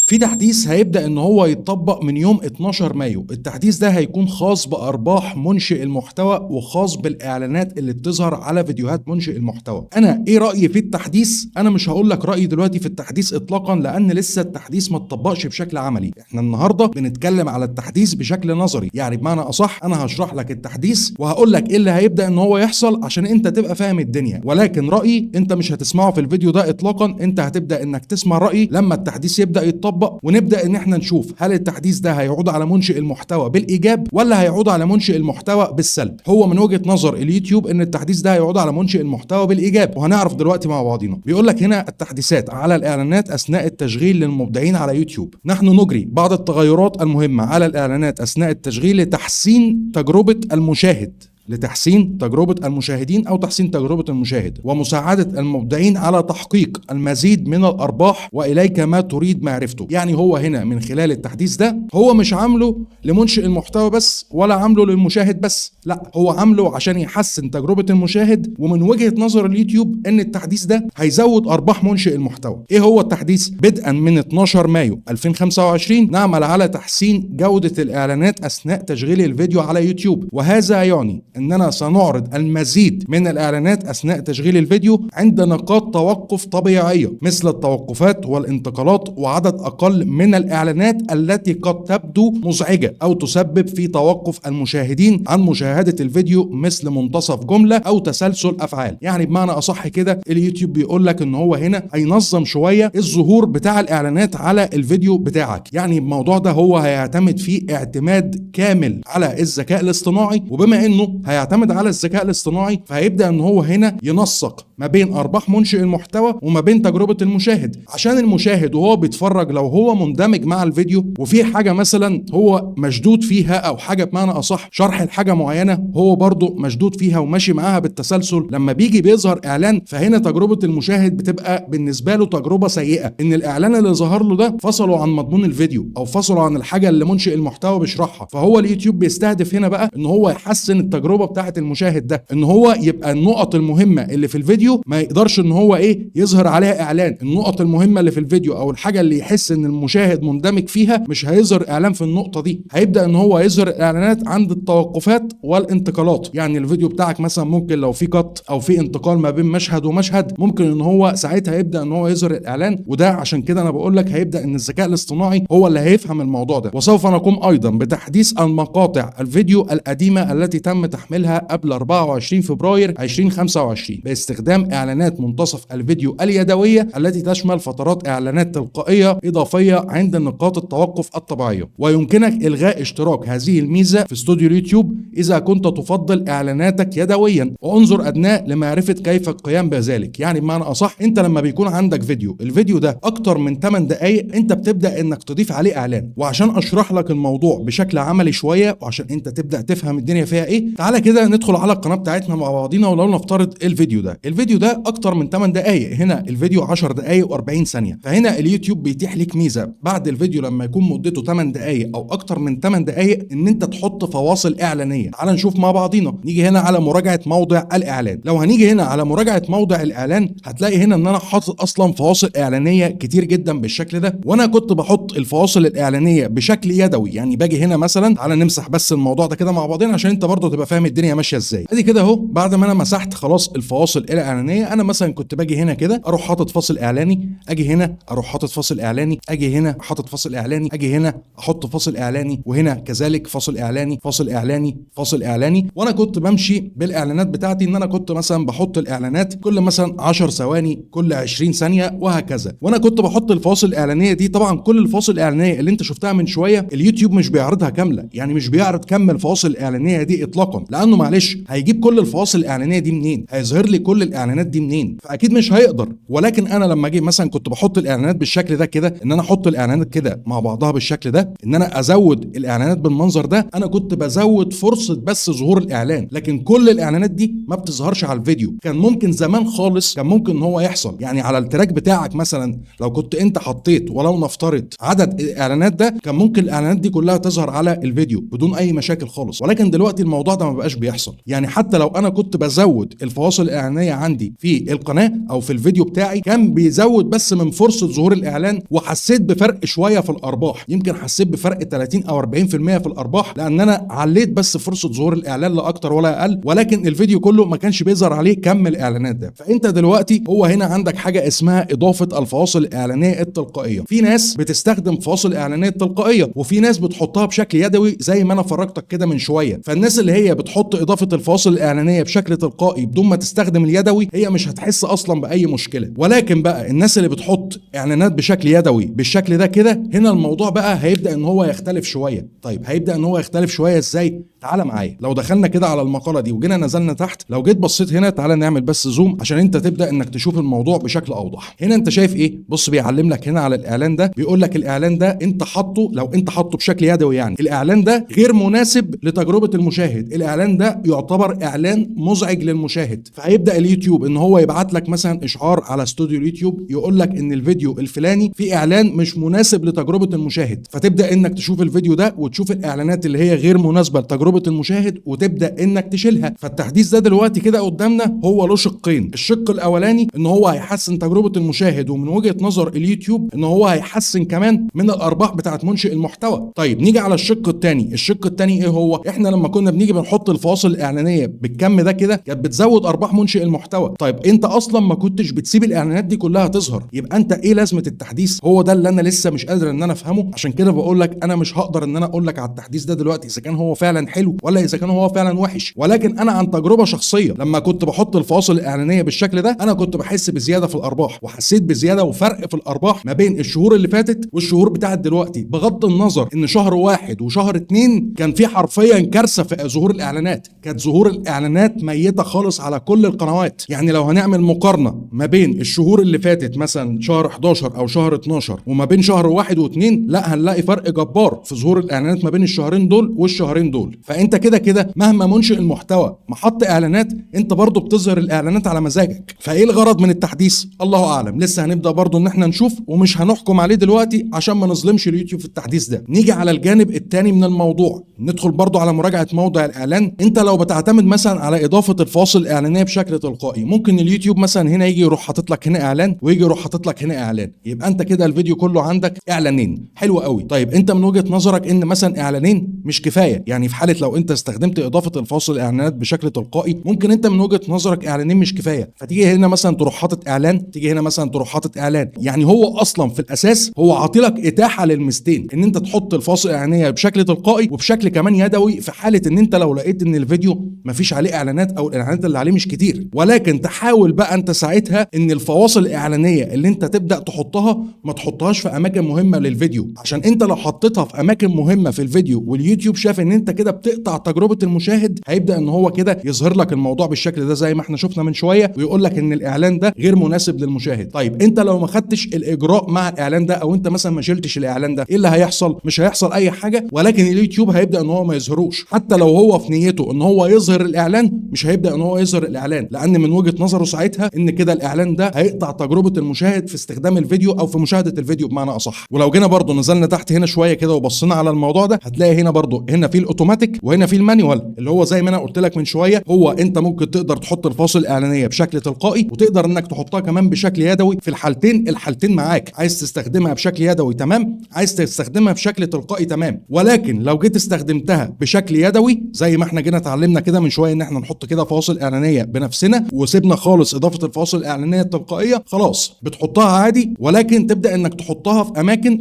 في تحديث هيبدأ ان هو يتطبق من يوم 12 مايو. التحديث ده هيكون خاص بأرباح منشئ المحتوى وخاص بالإعلانات اللي بتظهر على فيديوهات منشئ المحتوى. انا ايه رأيي في التحديث؟ انا مش هقول لك رأيي دلوقتي في التحديث اطلاقا، لان لسه التحديث ما اتطبقش بشكل عملي. احنا النهارده بنتكلم على التحديث بشكل نظري، يعني بمعنى اصح انا هشرح لك التحديث وهقول لك ايه اللي هيبدأ ان هو يحصل عشان انت تبقى فاهم الدنيا، ولكن رأيي انت مش هتسمعه في الفيديو ده اطلاقا. انت هتبدأ انك تسمع رأيي لما التحديث يبدأ يتطبق، ونبدأ ان احنا نشوف هل التحديث ده هيعود على منشئ المحتوى بالايجاب ولا هيعود على منشئ المحتوى بالسلب. هو من وجهة نظر اليوتيوب ان التحديث ده هيعود على منشئ المحتوى بالايجاب، وهنعرف دلوقتي مع بعضينا. بيقول لك هنا التحديثات على الاعلانات اثناء التشغيل للمبدعين على يوتيوب. نحن نجري بعض التغيرات المهمة على الاعلانات اثناء التشغيل لتحسين تجربة المشاهد، لتحسين تجربة المشاهدين أو تحسين تجربة المشاهد، ومساعدة المبدعين على تحقيق المزيد من الأرباح وإليك ما تريد معرفته. يعني هو هنا من خلال التحديث ده هو مش عامله لمنشئ المحتوى بس ولا عامله للمشاهد بس، لا هو عامله عشان يحسن تجربة المشاهد. ومن وجهة نظر اليوتيوب إن التحديث ده هيزود أرباح منشئ المحتوى. إيه هو التحديث؟ بدءا من 12 مايو 2025 نعمل على تحسين جودة الإعلانات أثناء تشغيل الفيديو على يوتيوب، وهذا يعني اننا سنعرض المزيد من الاعلانات اثناء تشغيل الفيديو عند نقاط توقف طبيعيه، مثل التوقفات والانتقالات، وعدد اقل من الاعلانات التي قد تبدو مزعجه او تسبب في توقف المشاهدين عن مشاهده الفيديو، مثل منتصف جمله او تسلسل افعال. يعني بمعنى اصح كده اليوتيوب بيقول لك ان هو هنا هينظم شويه الظهور بتاع الاعلانات على الفيديو بتاعك. يعني الموضوع ده هو هيعتمد فيه اعتماد كامل على الذكاء الاصطناعي، وبما انه هيعتمد على الذكاء الاصطناعي فهيبدأ ان هو هنا ينسق ما بين ارباح منشئ المحتوى وما بين تجربة المشاهد، عشان المشاهد وهو بيتفرج لو هو مندمج مع الفيديو وفي حاجة مثلا هو مشدود فيها، او حاجة بمعنى اصح شرح الحاجة معينة هو برضو مشدود فيها وماشي معاها بالتسلسل، لما بيجي بيظهر اعلان فهنا تجربة المشاهد بتبقى بالنسبة له تجربة سيئة، ان الاعلان اللي ظهر له ده فصلوا عن مضمون الفيديو او فصلوا عن الحاجة اللي منشئ المحتوى بيشرحها. فهو اليوتيوب بيستهدف هنا بقى ان هو يحسن التجربة بتاعة المشاهد ده، ان هو يبقى النقط المهمة اللي في الفيديو ما يقدرش ان هو يظهر عليها اعلان. النقط المهمة اللي في الفيديو او الحاجة اللي يحس ان المشاهد مندمج فيها مش هيظهر اعلان في النقطة دي، هيبدأ ان هو يظهر اعلانات عند التوقفات والانتقالات. يعني الفيديو بتاعك مثلا ممكن لو في قط او في انتقال ما بين مشهد ومشهد ممكن ان هو ساعتها يبدأ ان هو يظهر الاعلان. وده عشان كده انا بقول لك هيبدأ ان الذكاء الاصطناعي هو اللي هيفهم الموضوع ده. وسوف نقوم ايضا بتحديث المقاطع الفيديو القديمة التي تم تحميلها قبل 24 فبراير 2025 باستخدام اعلانات منتصف الفيديو اليدويه التي تشمل فترات اعلانات تلقائيه اضافيه عند نقاط التوقف الطبيعيه. ويمكنك الغاء اشتراك هذه الميزه في استوديو اليوتيوب اذا كنت تفضل اعلاناتك يدويا، وانظر ادناه لمعرفه كيف القيام بذلك. يعني بمعنى اصح انت لما بيكون عندك الفيديو ده اكتر من 8 دقائق انت بتبدا انك تضيف عليه اعلان. وعشان اشرح لك الموضوع بشكل عملي شويه وعشان انت تبدا تفهم الدنيا فيها ايه، تعالى كده ندخل على القناه بتاعتنا مع بعضينا. ولو نفترض الفيديو ده اكتر من 8 دقائق، هنا الفيديو 10 دقائق و40 ثانيه، فهنا اليوتيوب بيتيح لك ميزه بعد الفيديو لما يكون مدته 8 دقائق او اكتر من 8 دقائق ان انت تحط فواصل اعلانيه. تعال نشوف مع بعضينا. نيجي هنا على مراجعه موضع الاعلان. لو هنيجي هنا على مراجعه موضع الاعلان هتلاقي هنا ان انا حاطط اصلا فواصل اعلانيه كتير جدا بالشكل ده، وانا كنت بحط الفواصل الاعلانيه بشكل يدوي. يعني باجي هنا مثلا، تعال نمسح بس الموضوع ده كده مع بعضنا عشان انت برضه تبقى فاهم الدنيا ماشيه ازاي. ادي كده اهو بعد ما انا مسحت خلاص الفواصل الاعلانيه، انا مثلا كنت باجي هنا كده اروح حاطط فاصل اعلاني، اجي هنا اروح حاطط فاصل اعلاني، اجي هنا حاطط فاصل اعلاني، اجي هنا احط فاصل اعلاني، وهنا كذلك فاصل اعلاني فاصل اعلاني فاصل اعلاني. وانا كنت بمشي بالاعلانات بتاعتي ان انا كنت مثلا بحط الاعلانات كل مثلا 10 ثواني، كل 20 ثانيه، وهكذا. وانا كنت بحط الفواصل الاعلانيه دي. طبعا كل الفواصل الاعلانيه اللي انت شفتها من شويه اليوتيوب مش بيعرضها كامله، يعني مش بيعرض كم الفواصل الاعلانيه دي اطلاقا، لانه معلش هيجيب كل الفواصل الاعلانيه دي منين؟ هيظهر لي كل الاعلانات دي منين؟ فاكيد مش هيقدر. ولكن انا لما اجي مثلا كنت بحط الاعلانات بالشكل ده كده، ان انا احط الاعلانات كده مع بعضها بالشكل ده، ان انا ازود الاعلانات بالمنظر ده، انا كنت بزود فرصه بس ظهور الاعلان. لكن كل الاعلانات دي ما بتظهرش على الفيديو. كان ممكن زمان خالص كان ممكن ان هو يحصل، يعني على التراك بتاعك مثلا لو كنت انت حطيت ولو نفترض عدد الاعلانات ده، كان ممكن الاعلانات دي كلها تظهر على الفيديو بدون اي مشاكل خالص. ولكن دلوقتي الموضوع ده ما بقاش بيحصل. يعني حتى لو انا كنت بزود الفواصل الاعلانيه عندي عندي في القناه او في الفيديو بتاعي كان بيزود بس من فرصه ظهور الاعلان، وحسيت بفرق شويه في الارباح، يمكن حسيت بفرق 30 او 40% في الارباح، لان انا عليت بس فرصه ظهور الاعلان لا اكتر ولا اقل، ولكن الفيديو كله ما كانش بيظهر عليه كم الاعلانات ده. فانت دلوقتي هو هنا عندك حاجه اسمها اضافه الفواصل الاعلانيه التلقائيه. في ناس بتستخدم فواصل اعلانيه تلقائيه، وفي ناس بتحطها بشكل يدوي زي ما انا فرجتك كده من شويه. فالناس اللي هي بتحط اضافه الفواصل الاعلانيه بشكل تلقائي بدون ما تستخدم اليدوي هي مش هتحس اصلا باي مشكله. ولكن بقى الناس اللي بتحط اعلانات بشكل يدوي بالشكل ده كده، هنا الموضوع بقى هيبدا ان هو يختلف شويه. طيب هيبدا ان هو يختلف شويه ازاي؟ تعالى معايا، لو دخلنا كده على المقاله دي وجينا نزلنا تحت، لو جيت بصيت هنا، تعالى نعمل بس زوم عشان انت تبدا انك تشوف الموضوع بشكل اوضح. هنا انت شايف ايه؟ بص بيعلم لك هنا على الاعلان ده، بيقول لك الاعلان ده انت حاطه، لو انت حاطه بشكل يدوي يعني الاعلان ده غير مناسب لتجربه المشاهد، الاعلان ده يعتبر اعلان مزعج للمشاهد. فهيبدا اليوتيوب ان هو يبعت لك مثلا اشعار على استوديو اليوتيوب يقول لك ان الفيديو الفلاني في اعلان مش مناسب لتجربه المشاهد، فتبدا انك تشوف الفيديو ده وتشوف الاعلانات اللي هي غير مناسبه لتجربه المشاهد وتبدا انك تشيلها. فالتحديث ده دلوقتي كده قدامنا هو له شقين، الشق الاولاني ان هو هيحسن تجربه المشاهد، ومن وجهه نظر اليوتيوب ان هو هيحسن كمان من الارباح بتاعه منشئ المحتوى. طيب نيجي على الشق الثاني، الشق الثاني ايه هو؟ احنا لما كنا بنيجي بنحط الفواصل الاعلانيه بالكم ده كده كانت بتزود ارباح منشئ المحتوى. طيب انت اصلا ما كنتش بتسيب الاعلانات دي كلها تظهر، يبقى انت ايه لازمه التحديث؟ هو ده اللي انا لسه مش قادر ان انا افهمه. عشان كده بقول لك انا مش هقدر ان انا اقول لك على التحديث ده دلوقتي اذا كان هو فعلا حلو ولا اذا كان هو فعلا وحش، ولكن انا عن تجربه شخصيه لما كنت بحط الفواصل الاعلانيه بالشكل ده انا كنت بحس بزياده في الارباح، وحسيت بزياده وفرق في الارباح ما بين الشهور اللي فاتت والشهور بتاعت دلوقتي، بغض النظر ان شهر 1 وشهر 2 كان في حرفيا كارثه في ظهور الاعلانات، كانت ظهور الاعلانات ميته خالص على كل القنوات. يعني لو هنعمل مقارنه ما بين الشهور اللي فاتت مثلا شهر 11 او شهر 12 وما بين شهر 1 و2، لا هنلاقي فرق جبار في ظهور الاعلانات ما بين الشهرين دول والشهرين دول. فانت كده كده مهما منشئ المحتوى ما حط اعلانات، انت برضو بتظهر الاعلانات على مزاجك. فايه الغرض من التحديث؟ الله اعلم، لسه هنبدا برضو ان احنا نشوف ومش هنحكم عليه دلوقتي عشان ما نظلمش اليوتيوب في التحديث ده. نيجي على الجانب الثاني من الموضوع، ندخل برضو على مراجعه موضع الاعلان. انت لو بتعتمد مثلا على اضافه الفواصل الاعلانيه بشكل تلقائي، ممكن اليوتيوب مثلا هنا يجي يروح حاطط لك هنا اعلان ويجي يروح حاطط لك هنا اعلان، يبقى انت كده الفيديو كله عندك اعلانين. حلو قوي. طيب انت من وجهه نظرك ان مثلا اعلانين مش كفايه، يعني في حاله لو انت استخدمت اضافه الفواصل الاعلانات بشكل تلقائي ممكن انت من وجهه نظرك اعلانين مش كفايه، فتيجي هنا مثلا تروح حاطط اعلان، تيجي هنا مثلا تروح حاطط اعلان. يعني هو اصلا في الاساس هو عاطيلك اتاحه للمستين ان انت تحط الفواصل الاعلانيه بشكل تلقائي وبشكل كمان يدوي، في حاله ان انت لو لقيت ان الفيديو مفيش عليه اعلانات او الاعلانات اللي عليه مش كتير. ولكن تحاول بقى انت ساعتها ان الفواصل الاعلانيه اللي انت تبدا تحطها ما تحطهاش في اماكن مهمه للفيديو، عشان انت لو حطيتها في اماكن مهمه في الفيديو واليوتيوب شاف ان انت كده بتقطع تجربه المشاهد، هيبدا ان هو كده يظهر لك الموضوع بالشكل ده زي ما احنا شفنا من شويه، ويقول لك ان الاعلان ده غير مناسب للمشاهد. طيب انت لو ما خدتش الاجراء مع الاعلان ده او انت مثلا ما شلتش الاعلان ده، ايه اللي هيحصل؟ مش هيحصل اي حاجه، ولكن اليوتيوب هيبدا ان هو ما يظهروش. حتى لو هو في نيته ان هو يظهر الاعلان مش هيبدا ان هو يظهر الاعلان، لان من وجهه نظره ساعتها ان كده الاعلان ده هيقطع تجربه المشاهد في استخدام الفيديو او في مشاهده الفيديو بمعنى اصح. ولو جينا برضو نزلنا تحت هنا شويه كده وبصينا على الموضوع ده، هتلاقي هنا برضو هنا في الاوتوماتيك وهنا في المانيوال، اللي هو زي ما انا قلت لك من شويه، هو انت ممكن تقدر تحط الفاصل الاعلانيه بشكل تلقائي وتقدر انك تحطها كمان بشكل يدوي. في الحالتين معاك، عايز تستخدمها بشكل يدوي تمام، عايز تستخدمها بشكل تلقائي تمام. ولكن لو جيت استخدمتها بشكل يدوي زي ما احنا جينا اتعلمنا كده من شويه ان احنا نحط كده فواصل اعلانيه بنفسنا وسيبنا خالص اضافه الفواصل الاعلانيه التلقائيه، خلاص بتحطها عادي، ولكن تبدا انك تحطها في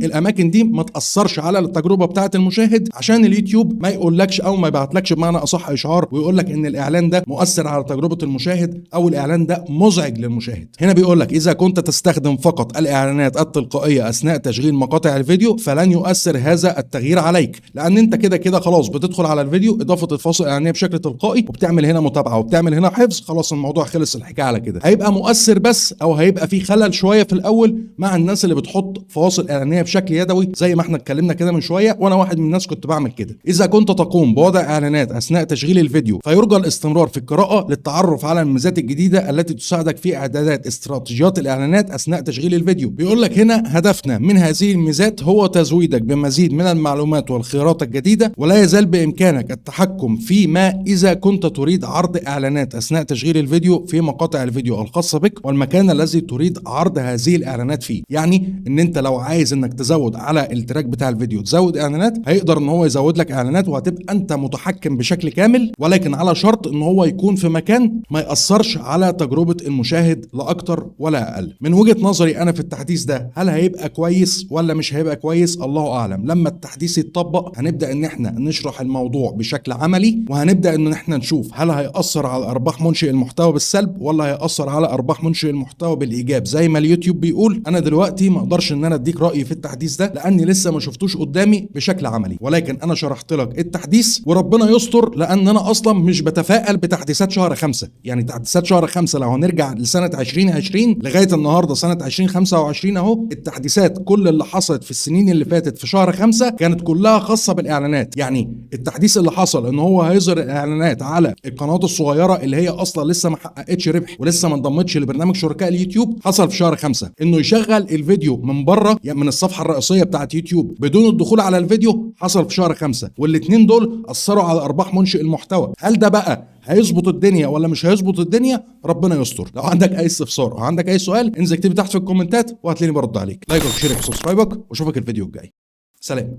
الاماكن دي ما تاثرش على التجربه بتاعه المشاهد، عشان اليوتيوب ما يقولكش او ما يبعتلكش بمعنى اصح اشعار ويقول لك ان الاعلان ده مؤثر على تجربه المشاهد او الاعلان ده مزعج للمشاهد. هنا بيقول لك اذا كنت تستخدم فقط الاعلانات التلقائيه اثناء تشغيل مقاطع الفيديو فلن يؤثر هذا التغيير عليك، لان انت كده كده خلاص بتدخل على الفيديو اضافه الفاصل الاعلانيه بشكل تلقائي وبتعمل هنا متابعه وبتعمل هنا حفظ، خلاص الموضوع خلص الحكايه على كده. هيبقى مؤثر بس او هيبقى في خلل شويه في الاول مع الناس اللي بتحط فواصل اعلانيه بشكل يدوي زي ما احنا اتكلمنا كده من شويه، وانا واحد من الناس كنت بعمل كده. اذا كنت تقوم بوضع اعلانات اثناء تشغيل الفيديو فيرجى الاستمرار في القراءه للتعرف على الميزات الجديده التي تساعدك في اعدادات استراتيجيات الاعلانات اثناء تشغيل الفيديو. بيقول لك هنا هدفنا من هذه الميزات هو تزويدك بمزيد من المعلومات والخيارات الجديده، ولا يزال بامكانك التحكم فيما اذا كنت تريد عرض اعلانات اثناء تشغيل الفيديو الفيديو في مقاطع الفيديو الخاصة بك والمكان الذي تريد عرض هذه الاعلانات فيه. يعني ان انت لو عايز انك تزود على التراك بتاع الفيديو تزود اعلانات، هيقدر ان هو يزود لك اعلانات وهتبقى انت متحكم بشكل كامل، ولكن على شرط ان هو يكون في مكان ما يأثرش على تجربة المشاهد لا اكتر ولا اقل. من وجهة نظري انا في التحديث ده، هل هيبقى كويس ولا مش هيبقى كويس؟ الله اعلم. لما التحديث يتطبق هنبدأ ان احنا نشرح الموضوع بشكل عملي، وهنبدأ ان احنا نشوف هل هيأثر على ارباح منشئ المحتوى بالسلب ولا هيأثر على ارباح منشئ المحتوى بالايجاب زي ما اليوتيوب بيقول. انا دلوقتي ما اقدرش ان انا اديك رأيي في التحديث ده لاني لسه ما شفتوش قدامي بشكل عملي، ولكن انا شرحت لك التحديث وربنا يستر، لان انا اصلا مش بتفائل بتحديثات شهر 5. يعني تحديثات شهر 5 لو هنرجع لسنة 2020 لغاية النهاردة سنة 2025 اهو، التحديثات كل اللي حصلت في السنين اللي فاتت في شهر 5 كانت كلها خاصة بالاعلانات. يعني التحديث اللي حصل ان هو هيظهر الاعلانات على القنوات الصغيرة اللي هي اصلا لسه ما حققتش ربح ولسه ما انضمتش لبرنامج شركاء اليوتيوب، حصل في شهر 5. انه يشغل الفيديو من بره، يعني من الصفحة الرئيسية بتاعت يوتيوب بدون الدخول على الفيديو، حصل في شهر 5. والاثنين دول اثروا على ارباح منشئ المحتوى. هل ده بقى هيظبط الدنيا ولا مش هيظبط الدنيا؟ ربنا يستر. لو عندك اي استفسار او عندك اي سؤال انزل اكتب تحت في الكومنتات وهتلاقيني برد عليك. لايك وشير وسبسكرايبك واشوفك الفيديو الجاي. سلام.